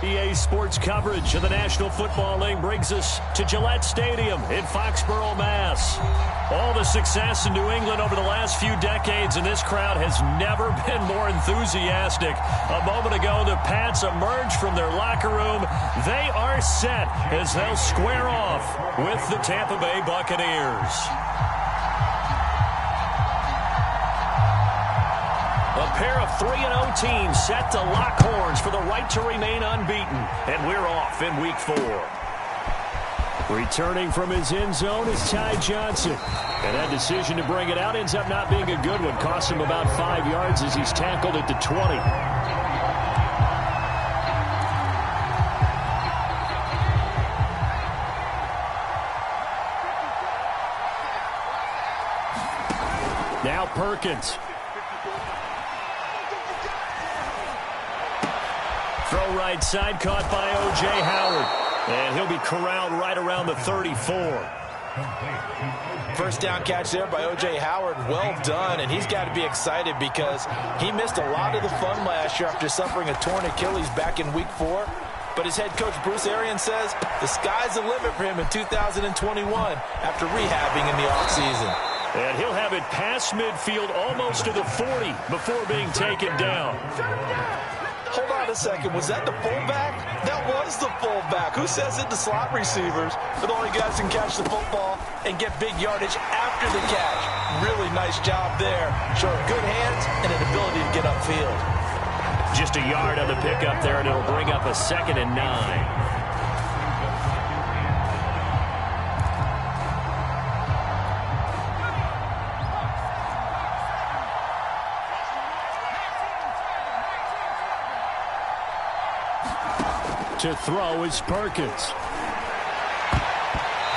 EA Sports coverage of the National Football League brings us to Gillette Stadium in Foxborough, Mass. All the success in New England over the last few decades, and this crowd has never been more enthusiastic. A moment ago, the Pats emerged from their locker room. They are set as they'll square off with the Tampa Bay Buccaneers. A pair of 3-0 teams set to lock horns for the right to remain unbeaten. And we're off in Week 4. Returning from his end zone is Ty Johnson. And that decision to bring it out ends up not being a good one. Cost him about 5 yards as he's tackled at the 20. Now Perkins. Throw right side, caught by O.J. Howard. And he'll be corralled right around the 34. First down catch there by O.J. Howard. Well done, and he's got to be excited because he missed a lot of the fun last year after suffering a torn Achilles back in Week 4. But his head coach, Bruce Arians, says the sky's the limit for him in 2021 after rehabbing in the offseason. And he'll have it past midfield almost to the 40 before being taken down. Hold on a second. Was that the fullback? That was the fullback. Who says it to slot receivers? But the only guys can catch the football and get big yardage after the catch. Really nice job there. Showing good hands and an ability to get upfield. Just a yard on the pickup there, and it'll bring up a 2nd and 9. To throw is Perkins.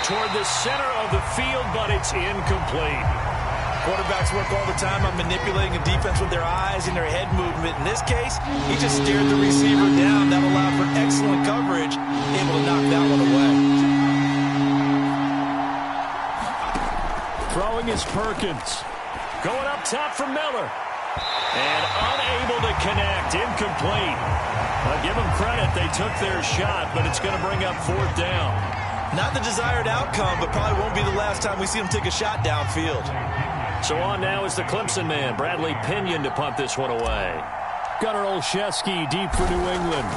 Toward the center of the field, but it's incomplete. Quarterbacks work all the time on manipulating a defense with their eyes and their head movement. In this case, he just stared the receiver down. That allowed for excellent coverage, able to knock that one away. Throwing is Perkins. Going up top for Miller. And unable to connect. Incomplete. I'll give them credit. They took their shot, but it's going to bring up 4th down. Not the desired outcome, but probably won't be the last time we see him take a shot downfield. So on now is the Clemson man, Bradley Pinion, to punt this one away. Gunnar Olszewski deep for New England.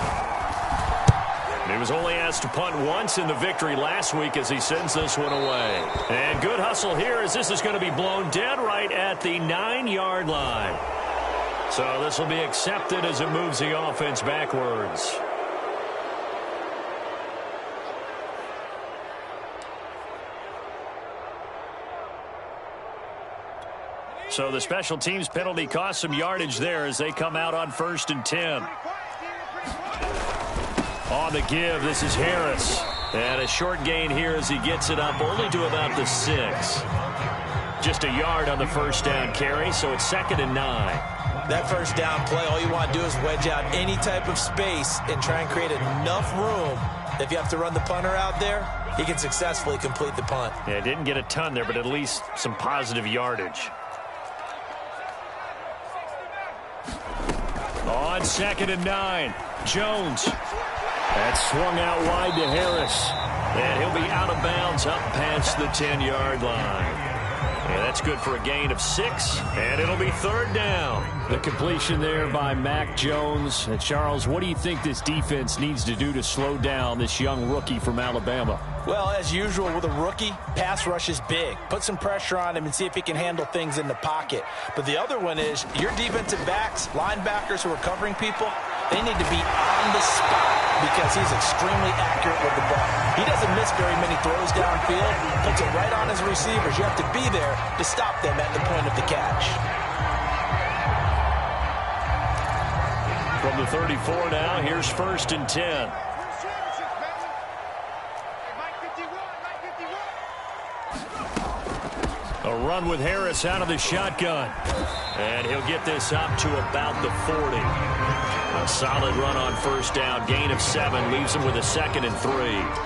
He was only asked to punt once in the victory last week as he sends this one away. And good hustle here as this is going to be blown dead right at the 9-yard line. So this will be accepted as it moves the offense backwards. So the special teams penalty cost some yardage there as they come out on 1st and 10. On the give, this is Harris. And a short gain here as he gets it up only to about the 6. Just a yard on the first down carry, so it's 2nd and 9. That first down play, all you want to do is wedge out any type of space and try and create enough room. If you have to run the punter out there, he can successfully complete the punt. Yeah, didn't get a ton there, but at least some positive yardage. On 2nd and 9, Jones. That's swung out wide to Harris. And he'll be out of bounds up past the 10-yard line. Yeah, that's good for a gain of 6, and it'll be 3rd down. The completion there by Mac Jones. And Charles, what do you think this defense needs to do to slow down this young rookie from Alabama? Well, as usual with a rookie, pass rush is big. Put some pressure on him and see if he can handle things in the pocket. But the other one is your defensive backs, linebackers who are covering people, they need to be on the spot because he's extremely accurate with the ball. He doesn't miss very many throws downfield. Puts it right on his receivers. You have to be there to stop them at the point of the catch. From the 34 now, here's 1st and 10. A run with Harris out of the shotgun. And he'll get this up to about the 40. A solid run on 1st down. Gain of 7 leaves him with a 2nd and 3.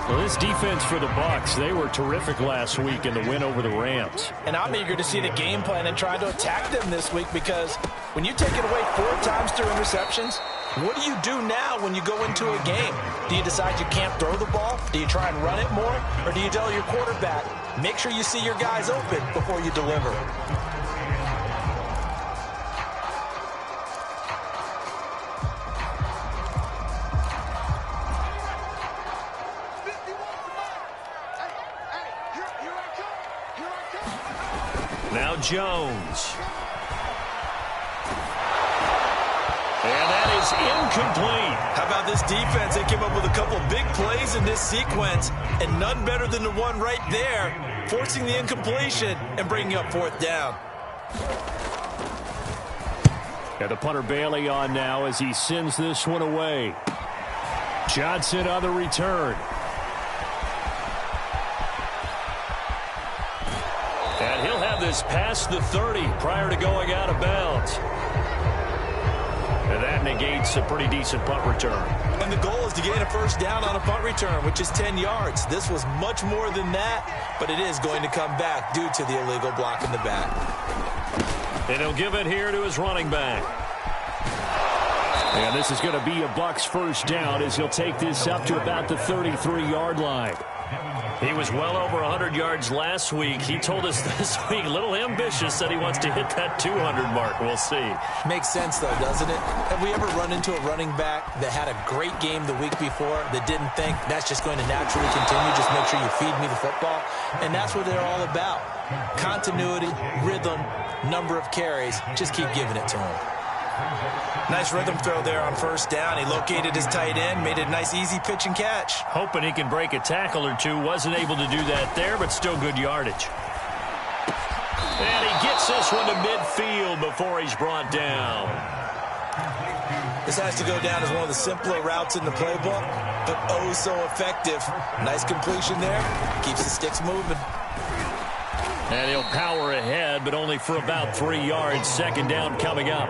Well, this defense for the Bucs, they were terrific last week in the win over the Rams. And I'm eager to see the game plan and try to attack them this week because when you take it away 4 times through interceptions, What do you do now when you go into a game? Do you decide you can't throw the ball? Do you try and run it more? Or do you tell your quarterback, make sure you see your guys open before you deliver? Now Jones. And that is incomplete. How about this defense? They came up with a couple big plays in this sequence, and none better than the one right there, forcing the incompletion and bringing up fourth down. Got the punter Bailey on now as he sends this one away. Johnson on the return. And he'll have this past the 30 prior to going out of bounds. And that negates a pretty decent punt return. And the goal is to gain a first down on a punt return, which is 10 yards. This was much more than that, but it is going to come back due to the illegal block in the back. And he'll give it here to his running back. And this is going to be a Bucs first down as he'll take this up to about the 33-yard line. He was well over 100 yards last week. He told us this week, a little ambitious, that he wants to hit that 200 mark. We'll see. Makes sense, though, doesn't it? Have we ever run into a running back that had a great game the week before that didn't think that's just going to naturally continue? Just make sure you feed me the football. And that's what they're all about. Continuity, rhythm, number of carries. Just keep giving it to him. Nice rhythm throw there on first down. He located his tight end, made it a nice easy pitch and catch. Hoping he can break a tackle or two. Wasn't able to do that there, but still good yardage. And he gets this one to midfield before he's brought down. This has to go down as one of the simpler routes in the playbook, but oh so effective. Nice completion there. Keeps the sticks moving. And he'll power ahead, but only for about 3 yards. Second down coming up.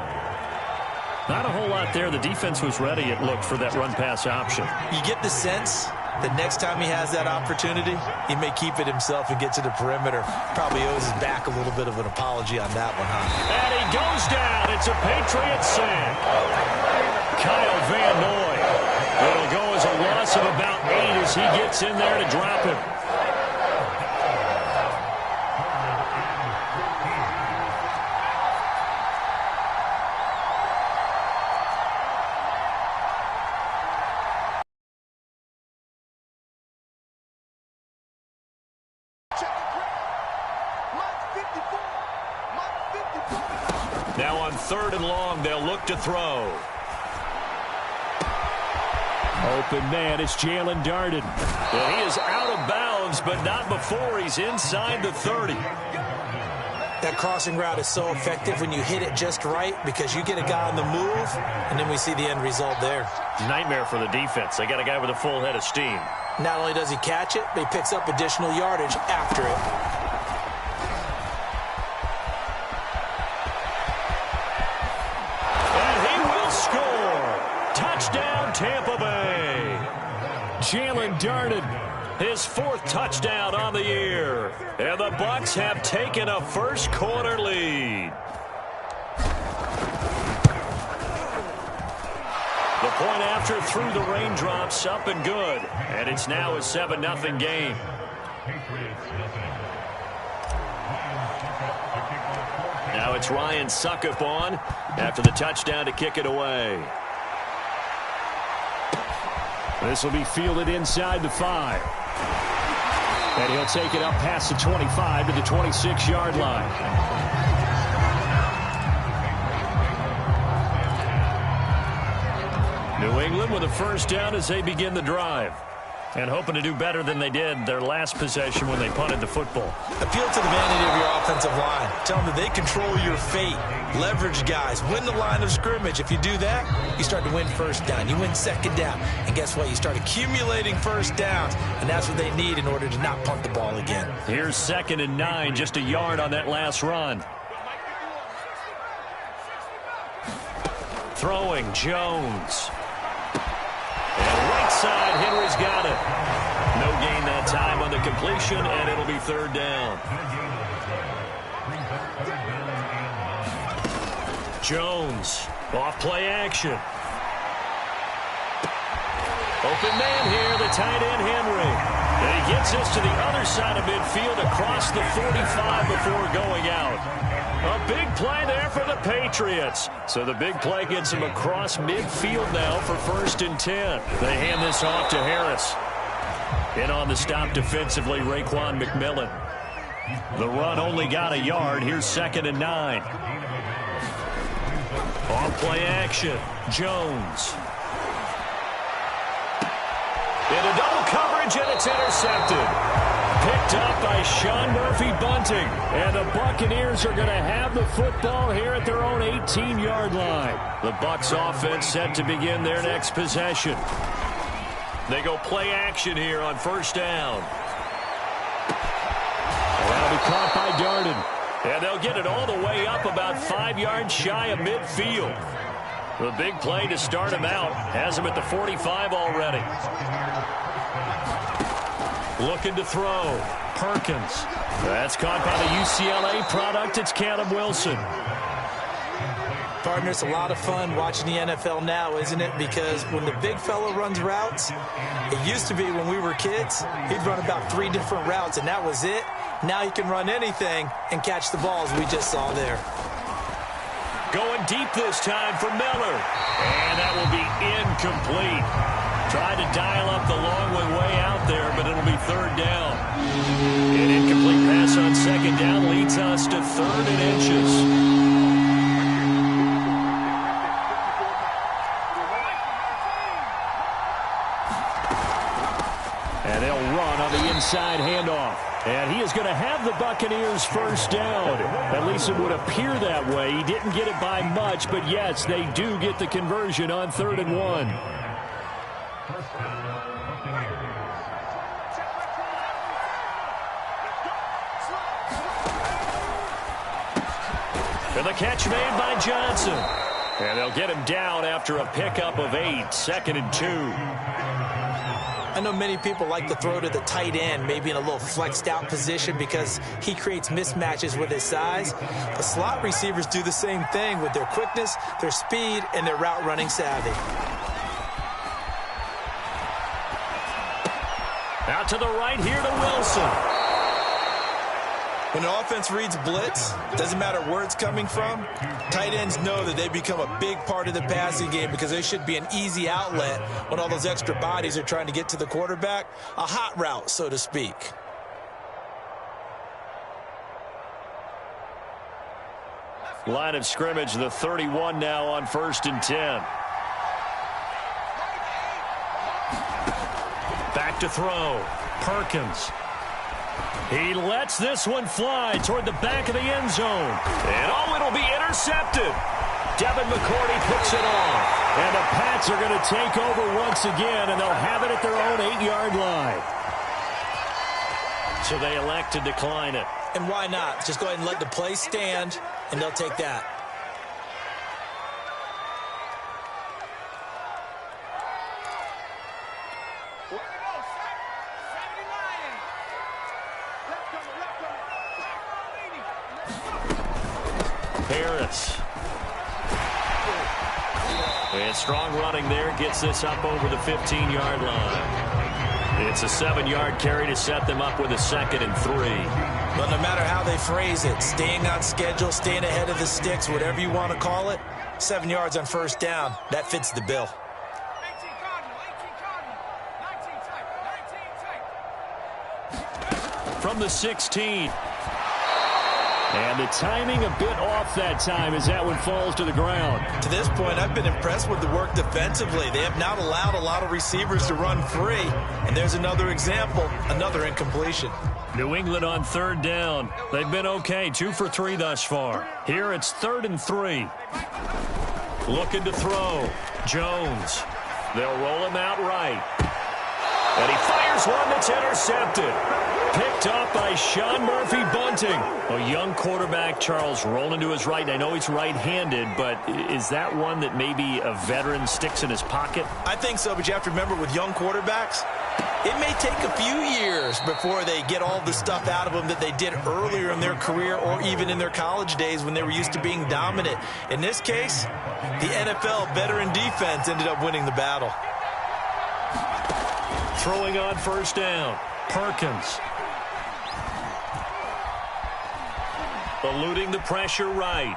Not a whole lot there. The defense was ready, it looked, for that run-pass option. You get the sense that next time he has that opportunity, he may keep it himself and get to the perimeter. Probably owes his back a little bit of an apology on that one, huh? And he goes down. It's a Patriots sack. Kyle Van Noy. It'll go as a loss of about 8 as he gets in there to drop him. Now on 3rd and long, they'll look to throw. Open man, it's Jalen Darden. Well, he is out of bounds, but not before he's inside the 30. That crossing route is so effective when you hit it just right because you get a guy on the move, and then we see the end result there. Nightmare for the defense. They got a guy with a full head of steam. Not only does he catch it, but he picks up additional yardage after it. Touchdown, Tampa Bay. Jalen Darden, his 4th touchdown on the year. And the Bucs have taken a first quarter lead. The point after through the raindrops, up and good. And it's now a 7-0 game. Now it's Ryan Suckup on after the touchdown to kick it away. This will be fielded inside the 5. And he'll take it up past the 25 to the 26-yard line. New England with a first down as they begin the drive. And hoping to do better than they did their last possession when they punted the football. Appeal to the vanity of your offensive line. Tell them that they control your fate. Leverage guys. Win the line of scrimmage. If you do that, you start to win first down. You win second down. And guess what? You start accumulating first downs. And that's what they need in order to not punt the ball again. Here's 2nd and 9. Just a yard on that last run. Throwing Jones. And right side, Henry's got it. No gain that time on the completion, and it'll be 3rd down. Jones, off play action. Open man here, the tight end Henry. And he gets us to the other side of midfield across the 45 before going out. A big play there for the Patriots. So the big play gets him across midfield now for 1st and 10. They hand this off to Harris. In on the stop defensively, Raekwon McMillan. The run only got a yard. Here's 2nd and 9. Off play action. Jones. Into double coverage, and it's intercepted. Picked up by Sean Murphy-Bunting. And the Buccaneers are going to have the football here at their own 18-yard line. The Bucs offense set to begin their next possession. They go play action here on 1st down. That'll be caught by Darden. And they'll get it all the way up about 5 yards shy of midfield. The big play to start him out has him at the 45 already. Looking to throw. Perkins. That's caught by the UCLA product. It's Caleb Wilson. Partner, it's a lot of fun watching the NFL now, isn't it? Because when the big fella runs routes, it used to be when we were kids, he'd run about 3 different routes, and that was it. Now he can run anything and catch the balls we just saw there. Going deep this time for Miller. And that will be incomplete. Tried to dial up the long one way out there, but it'll be 3rd down. An incomplete pass on 2nd down leads us to 3rd and inches. And they'll run on the inside handoff. And he is going to have the Buccaneers 1st down. At least it would appear that way. He didn't get it by much, but yes, they do get the conversion on 3rd and 1. And the catch made by Johnson. And they'll get him down after a pickup of 8, 2nd and 2. I know many people like to throw to the tight end, maybe in a little flexed out position because he creates mismatches with his size. The slot receivers do the same thing with their quickness, their speed, and their route running savvy. Out to the right here to Wilson. When the offense reads blitz, doesn't matter where it's coming from, tight ends know that they become a big part of the passing game because they should be an easy outlet when all those extra bodies are trying to get to the quarterback. A hot route, so to speak. Line of scrimmage, the 31 now on 1st and 10. Back to throw. Perkins. He lets this one fly toward the back of the end zone. And it'll be intercepted. Devin McCourty picks it off. And the Pats are going to take over once again, and they'll have it at their own 8-yard line. So they elect to decline it. And why not? Just go ahead and let the play stand, and they'll take that. Harris. And strong running there gets this up over the 15-yard line. It's a 7-yard carry to set them up with a 2nd and 3. But no matter how they phrase it, staying on schedule, staying ahead of the sticks, whatever you want to call it, 7 yards on 1st down, that fits the bill. From the 16. And the timing a bit off that time as that one falls to the ground. To this point, I've been impressed with the work defensively. They have not allowed a lot of receivers to run free. And there's another example, another incompletion. New England on 3rd down. They've been okay, 2 for 3 thus far. Here it's 3rd and 3. Looking to throw. Jones. They'll roll him out right. And he fires one that's intercepted. Picked up by Sean Murphy-Bunting. A young quarterback, Charles, rolling to his right. I know he's right-handed, but is that one that maybe a veteran sticks in his pocket? I think so, but you have to remember with young quarterbacks, it may take a few years before they get all the stuff out of them that they did earlier in their career or even in their college days when they were used to being dominant. In this case, the NFL veteran defense ended up winning the battle. Throwing on first down, Perkins. Eluding the pressure right.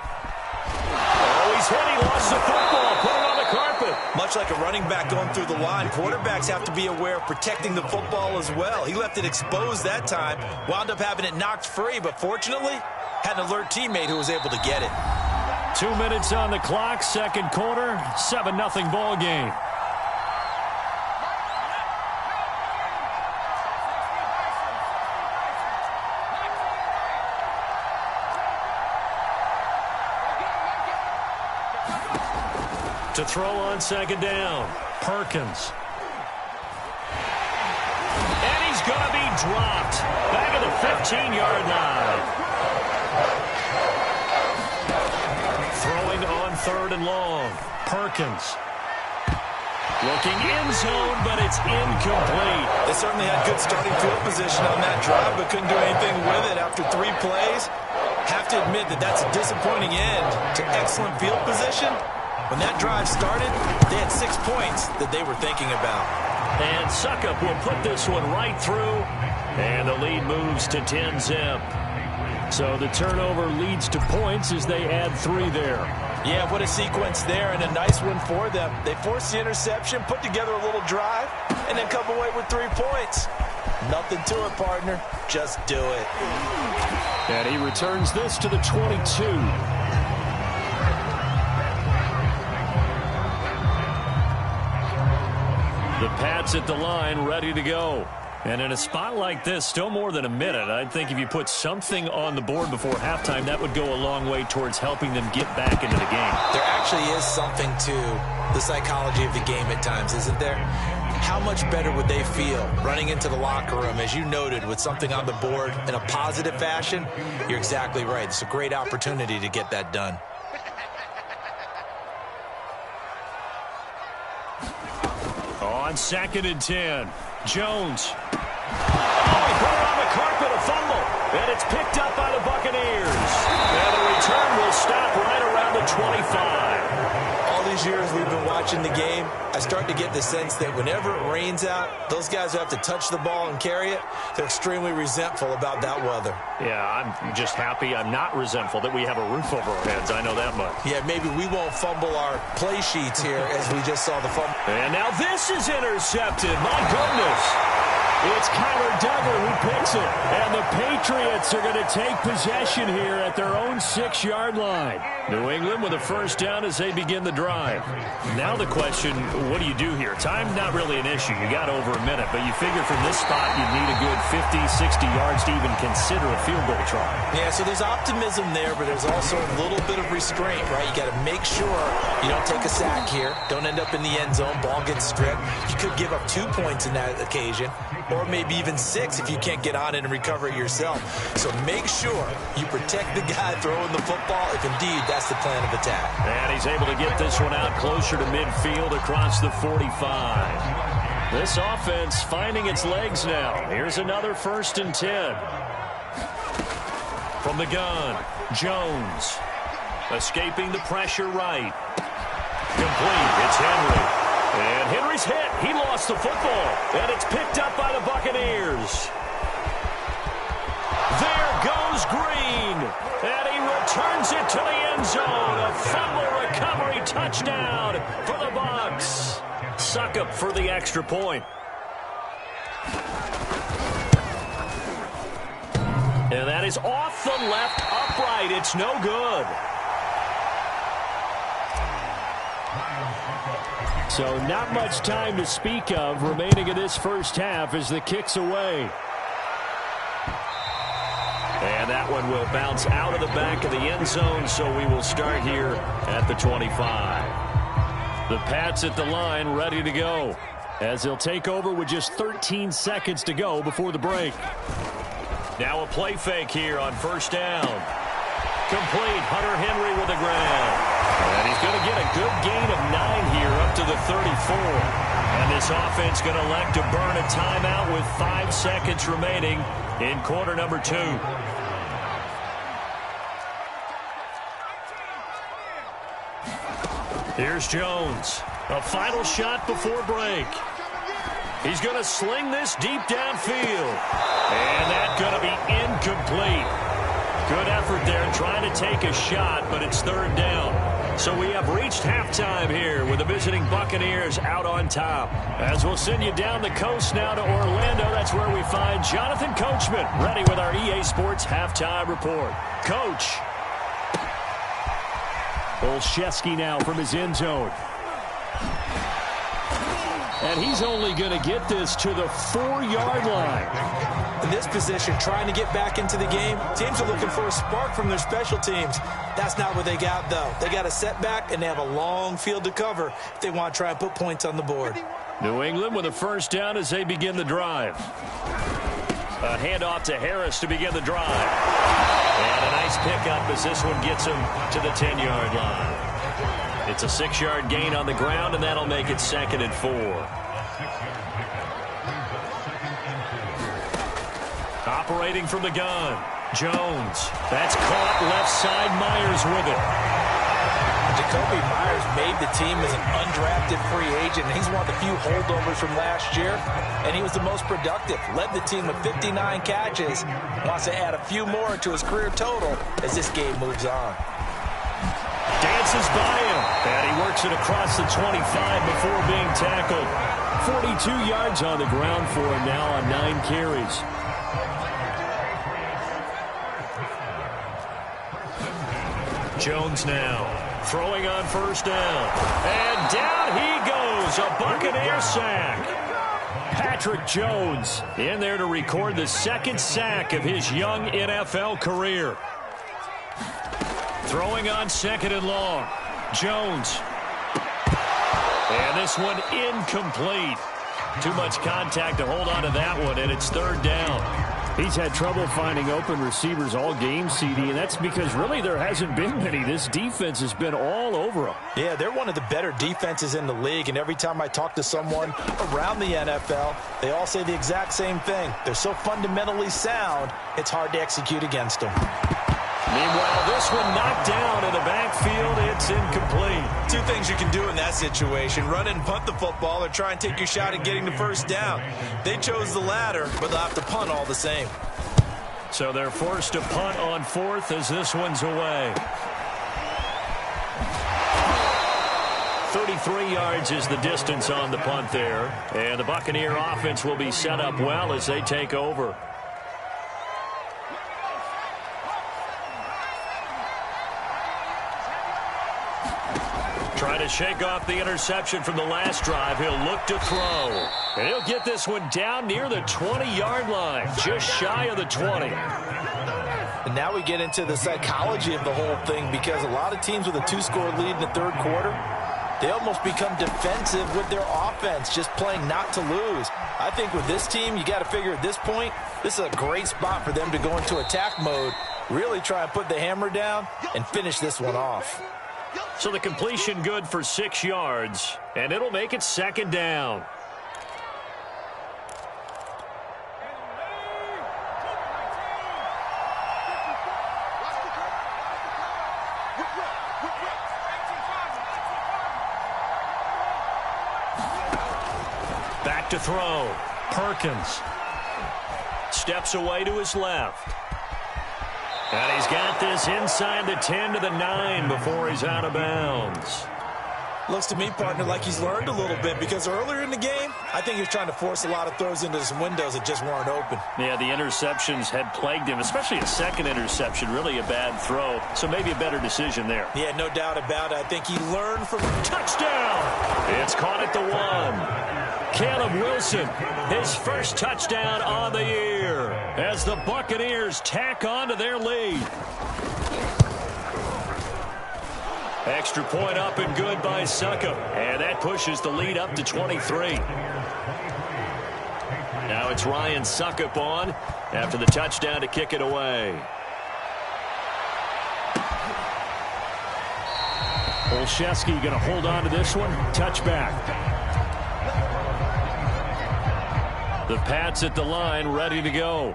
Oh, he's hit. He lost the football. Put it on the carpet. Much like a running back going through the line, quarterbacks have to be aware of protecting the football as well. He left it exposed that time, wound up having it knocked free, but fortunately had an alert teammate who was able to get it. 2 minutes on the clock, second quarter, 7-0 ball game. To throw on second down, Perkins. And he's going to be dropped. Back at the 15-yard line. Throwing on third and long, Perkins. Looking end zone, but it's incomplete. They certainly had good starting field position on that drive, but couldn't do anything with it after 3 plays. Have to admit that that's a disappointing end to excellent field position. When that drive started, they had 6 points that they were thinking about. And Suckup will put this one right through, and the lead moves to 10-zip. So the turnover leads to points as they add 3 there. Yeah, what a sequence there, and a nice one for them. They forced the interception, put together a little drive, and then come away with 3 points. Nothing to it, partner. Just do it. And he returns this to the 22. The Pats at the line, ready to go. And in a spot like this, still more than a minute, I think if you put something on the board before halftime, that would go a long way towards helping them get back into the game. There actually is something to the psychology of the game at times, isn't there? How much better would they feel running into the locker room, as you noted, with something on the board in a positive fashion? You're exactly right. It's a great opportunity to get that done. On 2nd and 10, Jones. Oh, he put it on the carpet, a fumble. And it's picked up by the Buccaneers. And the return will stop right around the 25. All these years we've been watching the game, I start to get the sense that whenever it rains out, those guys who have to touch the ball and carry it, they're extremely resentful about that weather. Yeah, I'm just happy I'm not resentful that we have a roof over our heads. I know that much. Yeah, maybe we won't fumble our play sheets here as we just saw the fumble. And now this is intercepted. My goodness. It's Kyler Duggar who picks it. And the Patriots are going to take possession here at their own 6-yard line. New England with a first down as they begin the drive. Now the question, what do you do here? Time not really an issue. You got over a minute, but you figure from this spot you need a good 50, 60 yards to even consider a field goal try. Yeah, so there's optimism there, but there's also a little bit of restraint, right? You got to make sure you don't take a sack here. Don't end up in the end zone. Ball gets stripped. You could give up 2 points in that occasion, or maybe even 6 if you can't get on it and recover it yourself. So make sure you protect the guy throwing the football if indeed that's the plan of attack. And he's able to get this one out closer to midfield across the 45. This offense finding its legs now. Here's another 1st and 10. From the gun, Jones. Escaping the pressure right. Complete. It's Henry. And Henry's hit. He lost the football. And it's picked up by the Buccaneers. There goes Green. And he returns it to the end zone. A fumble recovery touchdown for the Bucs. Suckup for the extra point. And that is off the left upright. It's no good. So not much time to speak of remaining in this first half as the kick's away. And that one will bounce out of the back of the end zone, so we will start here at the 25. The Pats at the line ready to go as they'll take over with just 13 seconds to go before the break. Now a play fake here on first down. Complete. Hunter Henry with the ground. And he's going to get a good gain of 9 here up to the 34. And this offense going to elect to burn a timeout with 5 seconds remaining in quarter number 2. Here's Jones. A final shot before break. He's going to sling this deep downfield. And that's going to be incomplete. Good effort there trying to take a shot, but it's third down. So we have reached halftime here with the visiting Buccaneers out on top. As we'll send you down the coast now to Orlando, that's where we find Jonathan Coachman, ready with our EA Sports halftime report. Coach. Olszewski now from his end zone. And he's only going to get this to the 4-yard line. In this position, trying to get back into the game, teams are looking for a spark from their special teams. That's not what they got, though. They got a setback, and they have a long field to cover if they want to try and put points on the board. New England with a first down as they begin the drive. A handoff to Harris to begin the drive. And a nice pickup as this one gets him to the 10-yard line. It's a 6-yard gain on the ground, and that'll make it 2nd and 4. Operating from the gun, Jones. That's caught left side. Myers with it. Jacoby Myers made the team as an undrafted free agent. He's one of the few holdovers from last year, and he was the most productive. Led the team with 59 catches. Wants to add a few more to his career total as this game moves on. Dances by him, and he works it across the 25 before being tackled. 42 yards on the ground for him now on 9 carries. Jones now throwing on first down. And down he goes, a Buccaneer sack. Patrick Jones in there to record the 2nd sack of his young NFL career. Throwing on 2nd and long. Jones. And this one incomplete. Too much contact to hold on to that one, and it's 3rd down. He's had trouble finding open receivers all game, CD, and that's because really there hasn't been many. This defense has been all over them. Yeah, they're one of the better defenses in the league, and every time I talk to someone around the NFL, they all say the exact same thing. They're so fundamentally sound, it's hard to execute against them. Meanwhile, this one knocked down in the backfield. It's incomplete. 2 things you can do in that situation: run and punt the football, or try and take your shot at getting the first down. They chose the latter, but they'll have to punt all the same. So they're forced to punt on 4th as this one's away. 33 yards is the distance on the punt there. And the Buccaneer offense will be set up well as they take over. Trying to shake off the interception from the last drive. He'll look to throw. And he'll get this one down near the 20-yard line, just shy of the 20. And now we get into the psychology of the whole thing, because a lot of teams with a 2-score lead in the 3rd quarter, they almost become defensive with their offense, just playing not to lose. I think with this team, you got to figure at this point, this is a great spot for them to go into attack mode, really try and put the hammer down and finish this one off. So the completion good for 6 yards, and it'll make it 2nd down. Back to throw. Perkins steps away to his left. And he's got this inside the 10 to the 9 before he's out of bounds. Looks to me, partner, like he's learned a little bit, because earlier in the game, I think he was trying to force a lot of throws into some windows that just weren't open. Yeah, the interceptions had plagued him, especially a second interception, really a bad throw. So maybe a better decision there. Yeah, no doubt about it. I think he learned from... Touchdown! It's caught at the 1. Caleb Wilson, his first touchdown on the year as the Buccaneers tack on to their lead. Extra point up and good by Succop, and that pushes the lead up to 23. Now it's Ryan Succop on after the touchdown to kick it away. Olszewski going to hold on to this one. Touchback. The Pats at the line, ready to go.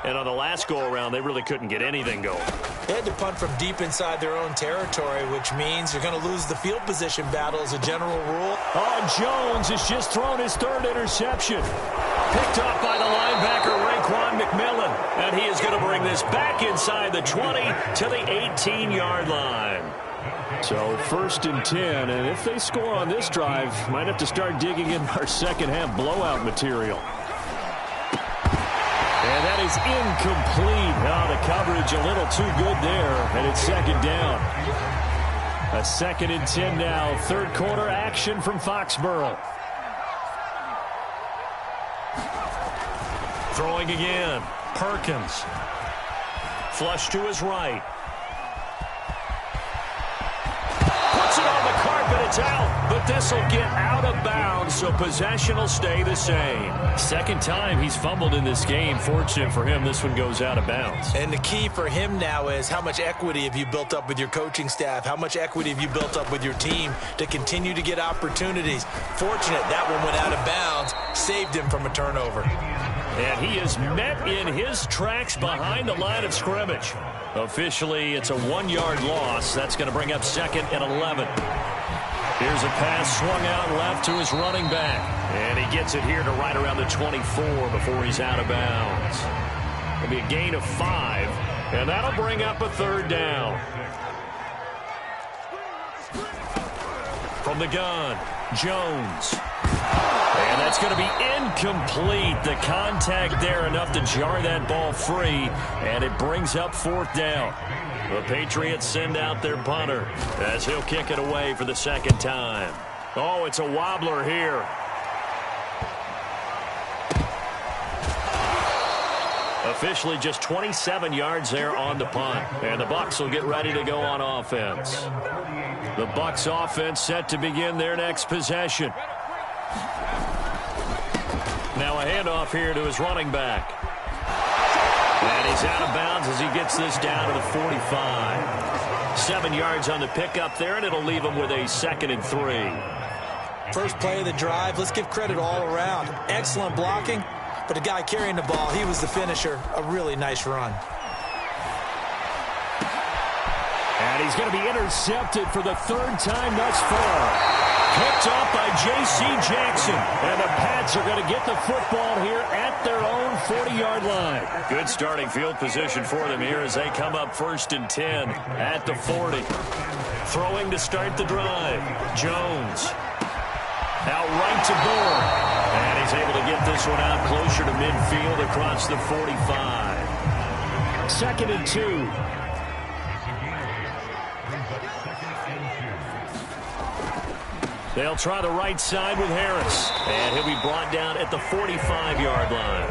And on the last go-around, they really couldn't get anything going. They had to punt from deep inside their own territory, which means you're going to lose the field position battle as a general rule. Oh, Jones has just thrown his third interception. Picked up by the linebacker, Raekwon McMillan. And he is going to bring this back inside the 20 to the 18-yard line. So 1st and 10, and if they score on this drive, might have to start digging in our second-half blowout material. And that is incomplete. Oh, the coverage a little too good there, and it's 2nd down. A 2nd and 10 now. 3rd quarter action from Foxborough. Throwing again. Perkins. Flush to his right. Puts it on the carpet. It's out. But this will get out of bounds, so possession will stay the same. 2nd time he's fumbled in this game. Fortunate for him, this one goes out of bounds. And the key for him now is how much equity have you built up with your coaching staff? How much equity have you built up with your team to continue to get opportunities? Fortunate that one went out of bounds, saved him from a turnover. And he is met in his tracks behind the line of scrimmage. Officially, it's a 1-yard loss. That's going to bring up 2nd and 11. Here's a pass swung out left to his running back. And he gets it here to right around the 24 before he's out of bounds. It'll be a gain of 5, and that'll bring up a 3rd down. From the gun, Jones. And that's going to be incomplete. The contact there enough to jar that ball free, and it brings up 4th down. The Patriots send out their punter as he'll kick it away for the 2nd time. Oh, it's a wobbler here. Officially just 27 yards there on the punt, and the Bucs will get ready to go on offense. The Bucs offense set to begin their next possession. Now a handoff here to his running back. And he's out of bounds as he gets this down to the 45. 7 yards on the pickup there, and it'll leave him with a 2nd and 3. First play of the drive, let's give credit all around. Excellent blocking, but the guy carrying the ball, he was the finisher. A really nice run. And he's going to be intercepted for the 3rd time thus far. Picked up by J.C. Jackson. And the Pats are going to get the football here at their own 40-yard line. Good starting field position for them here as they come up 1st and 10 at the 40. Throwing to start the drive. Jones. Out right to Bourne. And he's able to get this one out closer to midfield across the 45. 2nd and 2. They'll try the right side with Harris. And he'll be brought down at the 45-yard line.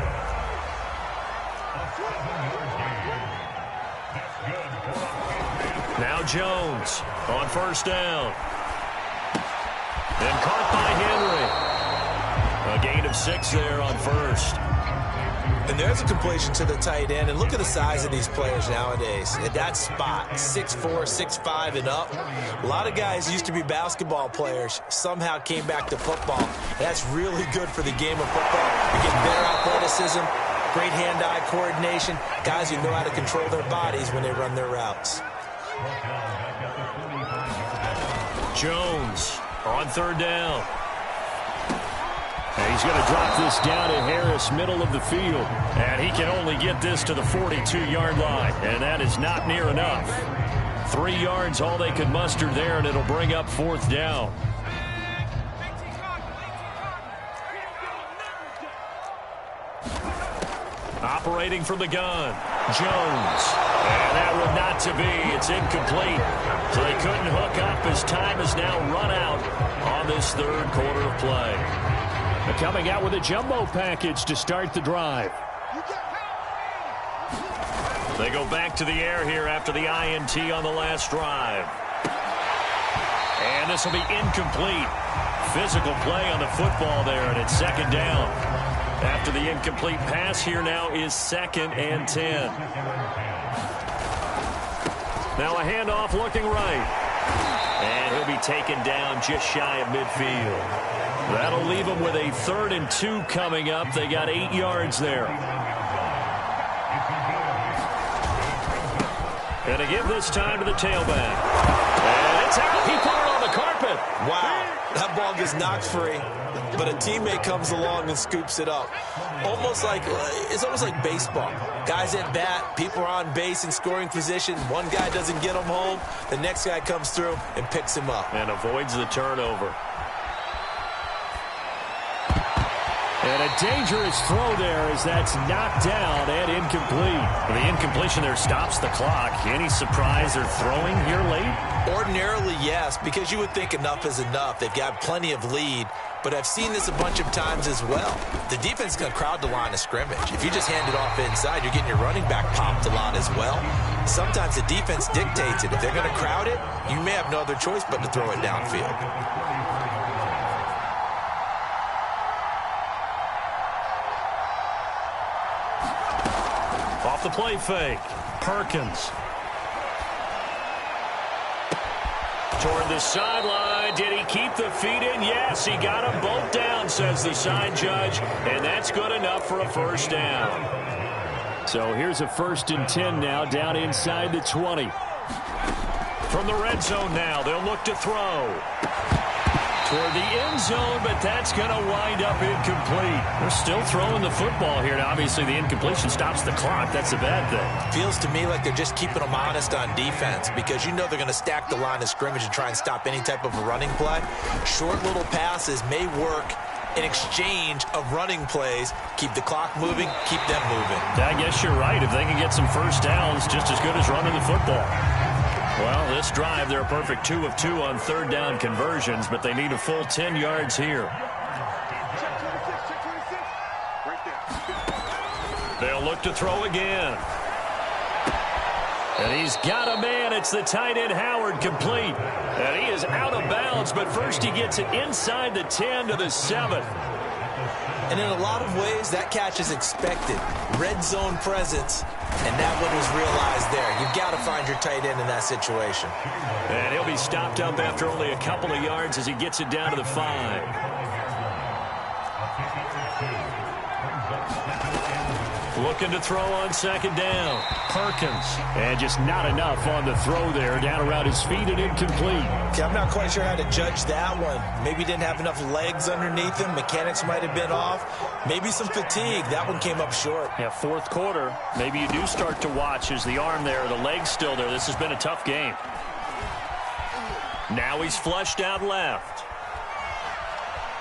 Now Jones on 1st down. And caught by Henry. A gain of 6 there on 1st. And there's a completion to the tight end. And look at the size of these players nowadays. At that spot, 6'4", 6'5", and up. A lot of guys used to be basketball players, somehow came back to football. That's really good for the game of football. You're getting better athleticism, great hand-eye coordination, guys who know how to control their bodies when they run their routes. Jones on 3rd down. And he's going to drop this down to Harris, middle of the field. And he can only get this to the 42-yard line. And that is not near enough. 3 yards, all they could muster there, and it'll bring up 4th down. Operating from the gun, Jones. And that one not to be. It's incomplete. So they couldn't hook up as time is now run out on this 3rd quarter of play. They're coming out with a jumbo package to start the drive. They go back to the air here after the INT on the last drive. And this will be incomplete. Physical play on the football there, and it's 2nd down. After the incomplete pass, here now is 2nd and 10. Now a handoff looking right. And he'll be taken down just shy of midfield. That'll leave them with a 3rd and 2 coming up. They got 8 yards there. And to give this time to the tailback. And it's out. He put it on the carpet. Wow. That ball gets knocked free, but a teammate comes along and scoops it up. It's almost like baseball. Guys at bat, people are on base in scoring position. One guy doesn't get him home. The next guy comes through and picks him up. And avoids the turnover. And a dangerous throw there as that's knocked down and incomplete. The incompletion there stops the clock. Any surprise they're throwing here late? Ordinarily, yes, because you would think enough is enough. They've got plenty of lead, but I've seen this a bunch of times as well. The defense is going to crowd the line of scrimmage. If you just hand it off inside, you're getting your running back popped a lot as well. Sometimes the defense dictates it. If they're going to crowd it, you may have no other choice but to throw it downfield. Off the play fake. Perkins. Toward the sideline. Did he keep the feet in? Yes, he got them both down, says the side judge. And that's good enough for a first down. So here's a 1st and 10 now, down inside the 20. From the red zone now, they'll look to throw. Toward the end zone, but that's going to wind up incomplete. They're still throwing the football here. Now, obviously, the incompletion stops the clock. That's a bad thing. Feels to me like they're just keeping them honest on defense because you know they're going to stack the line of scrimmage and try and stop any type of a running play. Short little passes may work in exchange of running plays. Keep the clock moving, keep them moving. I guess you're right. If they can get some first downs, just as good as running the football. Well, this drive, they're a perfect 2 of 2 on 3rd down conversions, but they need a full 10 yards here. They'll look to throw again. And he's got a man. It's the tight end, Howard, complete. And he is out of bounds, but first he gets it inside the 10 to the 7. And in a lot of ways, that catch is expected. Red zone presence, and that one was realized there. You've got to find your tight end in that situation. And he'll be stopped up after only a couple of yards as he gets it down to the 5. Looking to throw on 2nd down. Perkins. And just not enough on the throw there. Down around his feet and incomplete. Okay, I'm not quite sure how to judge that one. Maybe didn't have enough legs underneath him. Mechanics might have been off. Maybe some fatigue. That one came up short. Yeah, 4th quarter. Maybe you do start to watch as the arm there, the leg's still there. This has been a tough game. Now he's flushed out left.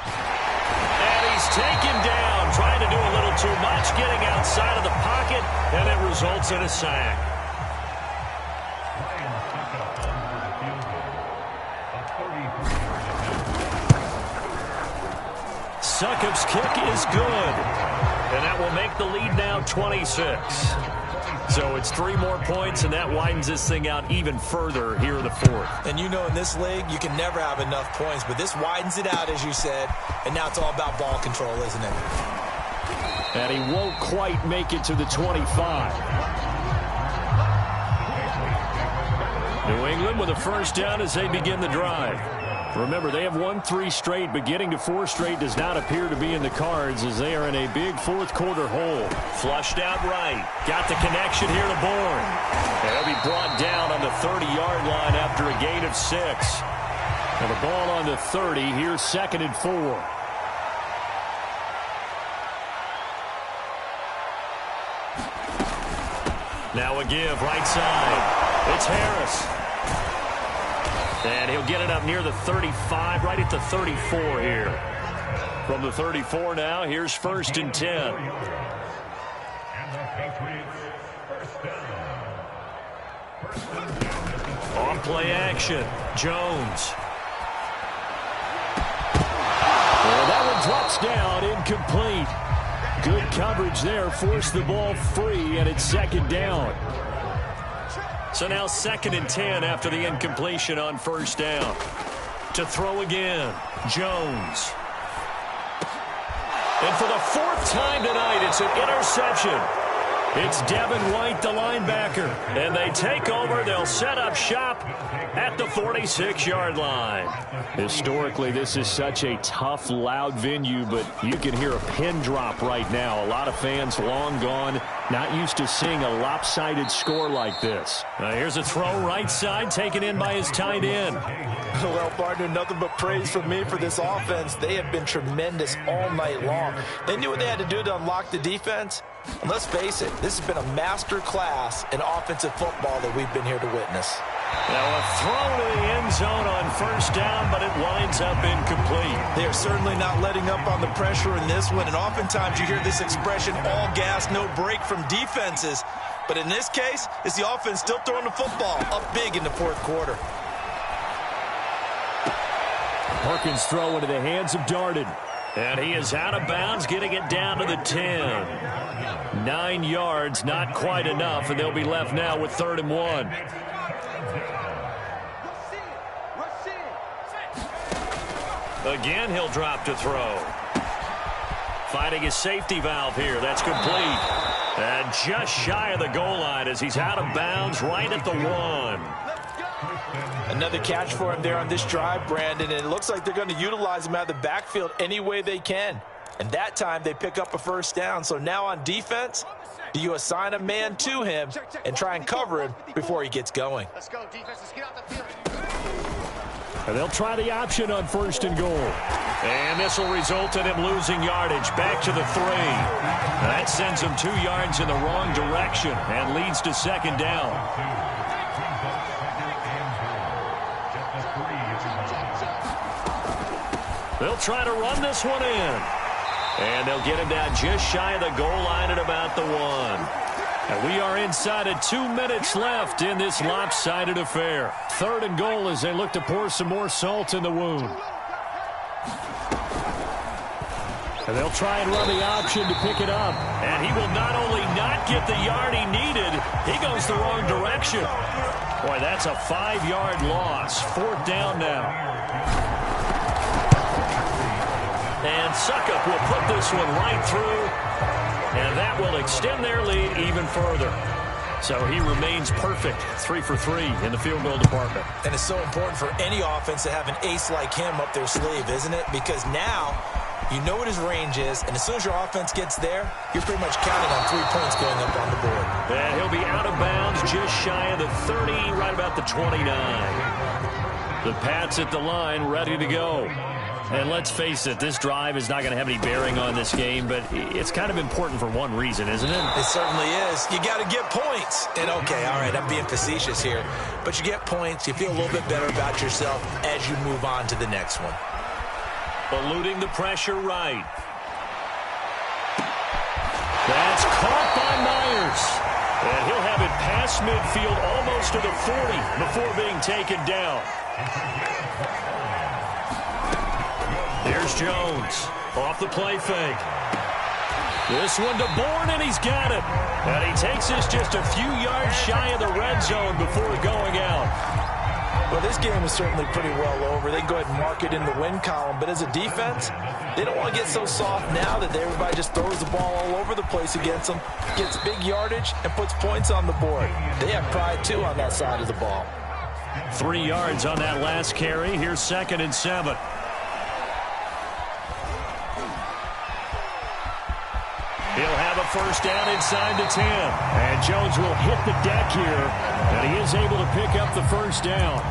And he's taken down, trying to do a little too much, getting outside of the pocket, and it results in a sack. Succop's kick is good, and that will make the lead now 26. So it's 3 more points, and that widens this thing out even further here in the 4th. And you know in this league, you can never have enough points, but this widens it out, as you said, and now it's all about ball control, isn't it? And he won't quite make it to the 25. New England with a first down as they begin the drive. Remember, they have won 3 straight, but getting to 4 straight does not appear to be in the cards as they are in a big 4th quarter hole. Flushed out right. Got the connection here to Bourne. And he'll be brought down on the 30-yard line after a gain of 6. And the ball on the 30. Here's 2nd and 4. Now a give right side. It's Harris. And he'll get it up near the 35, right at the 34 here. From the 34 now, here's 1st and 10. On play action, Jones. Well, that one drops down, incomplete. Good coverage there, forced the ball free, and it's 2nd down. So now 2nd and 10 after the incompletion on 1st down. To throw again, Jones. And for the 4th time tonight, it's an interception. It's Devin White, the linebacker. And they take over. They'll set up shop. at the 46-yard line. Historically, this is such a tough, loud venue, but you can hear a pin drop right now. A lot of fans long gone, not used to seeing a lopsided score like this. Here's a throw right side, taken in by his tight end. Well, partner, nothing but praise from me for this offense. They have been tremendous all night long. They knew what they had to do to unlock the defense. And let's face it, this has been a master class in offensive football that we've been here to witness. Now a throw to the end zone on first down, but it winds up incomplete. They are certainly not letting up on the pressure in this one, and oftentimes you hear this expression, all gas, no break from defenses. But in this case, it's the offense still throwing the football up big in the fourth quarter. Perkins throw into the hands of Darden. And he is out of bounds, getting it down to the 10. 9 yards, not quite enough, and they'll be left now with 3rd and 1. Again, he'll drop to throw. Finding his safety valve here. That's complete. And just shy of the goal line as he's out of bounds right at the 1. Another catch for him there on this drive, Brandon, and it looks like they're going to utilize him out of the backfield any way they can. And that time they pick up a first down. So now on defense, do you assign a man to him and try and cover him before he gets going? Let's go, defense. Let's get out the field. And they'll try the option on 1st and goal. And this will result in him losing yardage back to the 3. That sends him 2 yards in the wrong direction and leads to 2nd down. They'll try to run this one in. And they'll get him down just shy of the goal line at about the 1. And we are inside of 2 minutes left in this lopsided affair. 3rd and goal as they look to pour some more salt in the wound. And they'll try and run the option to pick it up. And he will not only not get the yard he needed, he goes the wrong direction. Boy, that's a 5-yard loss. 4th down now. And Suckup will put this one right through, and that will extend their lead even further. So he remains perfect, 3 for 3 in the field goal department. And it's so important for any offense to have an ace like him up their sleeve, isn't it? Because now you know what his range is, and as soon as your offense gets there, you're pretty much counting on 3 points going up on the board. And he'll be out of bounds just shy of the 30, right about the 29. The Pats at the line, ready to go. And let's face it, this drive is not going to have any bearing on this game, but it's kind of important for one reason, isn't it? It certainly is. You got to get points. And okay, all right, I'm being facetious here, but you get points, you feel a little bit better about yourself as you move on to the next one. Eluding the pressure right. That's caught by Myers. And he'll have it past midfield almost to the 40 before being taken down. Here's Jones off the play fake. This one to Bourne, and he's got it. And he takes this just a few yards shy of the red zone before going out. Well, this game is certainly pretty well over. They can go ahead and mark it in the win column. But as a defense, they don't want to get so soft now that everybody just throws the ball all over the place against them, gets big yardage, and puts points on the board. They have pride, too, on that side of the ball. 3 yards on that last carry. Here's 2nd and 7. He'll have a first down inside the 10. And Jones will hit the deck here. And he is able to pick up the first down.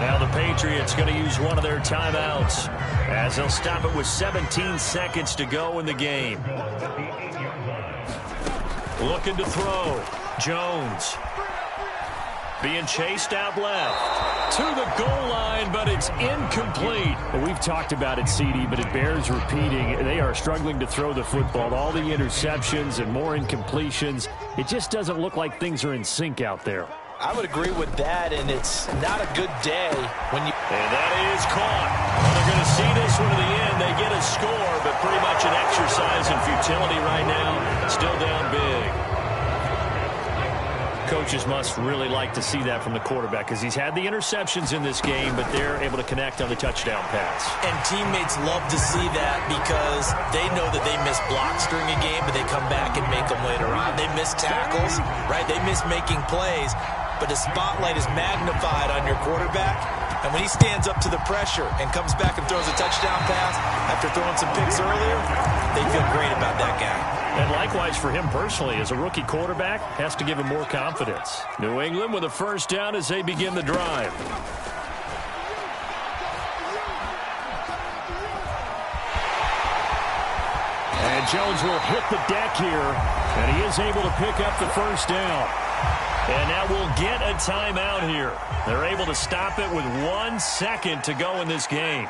Now the Patriots going to use one of their timeouts as they'll stop it with 17 seconds to go in the game. Looking to throw. Jones. Being chased out left to the goal line, but it's incomplete. Well, we've talked about it, CD, but it bears repeating. They are struggling to throw the football. All the interceptions and more incompletions. It just doesn't look like things are in sync out there. I would agree with that, and it's not a good day when you... And that is caught. Well, they're going to see this one to the end. They get a score, but pretty much an exercise in futility right now. Still down big. Coaches must really like to see that from the quarterback because he's had the interceptions in this game, but they're able to connect on the touchdown pass. And teammates love to see that because they know that they miss blocks during a game, but they come back and make them later on. They miss tackles, right? They miss making plays. but the spotlight is magnified on your quarterback. And when he stands up to the pressure and comes back and throws a touchdown pass after throwing some picks earlier, they feel great about that guy. And likewise for him personally, as a rookie quarterback, has to give him more confidence. New England with a first down as they begin the drive. And Jones will hit the deck here, and he is able to pick up the first down. And now we'll get a timeout here. They're able to stop it with 1 second to go in this game.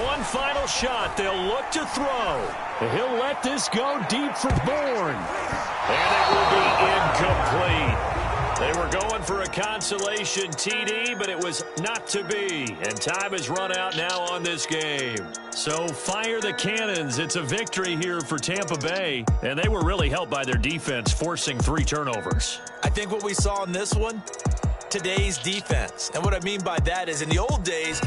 One final shot. They'll look to throw. He'll let this go deep for Bourne. And it will be incomplete. They were going for a consolation TD, but it was not to be. And time has run out now on this game. So fire the cannons. It's a victory here for Tampa Bay. And they were really helped by their defense, forcing 3 turnovers. I think what we saw in this one, today's defense. And what I mean by that is in the old days,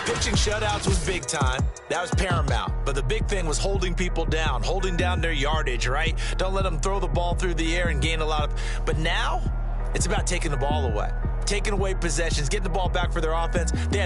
pitching shutouts was big time. That was paramount. But the big thing was holding people down, holding down their yardage, right? Don't let them throw the ball through the air and gain a lot of... But now, it's about taking the ball away. Taking away possessions, getting the ball back for their offense. They had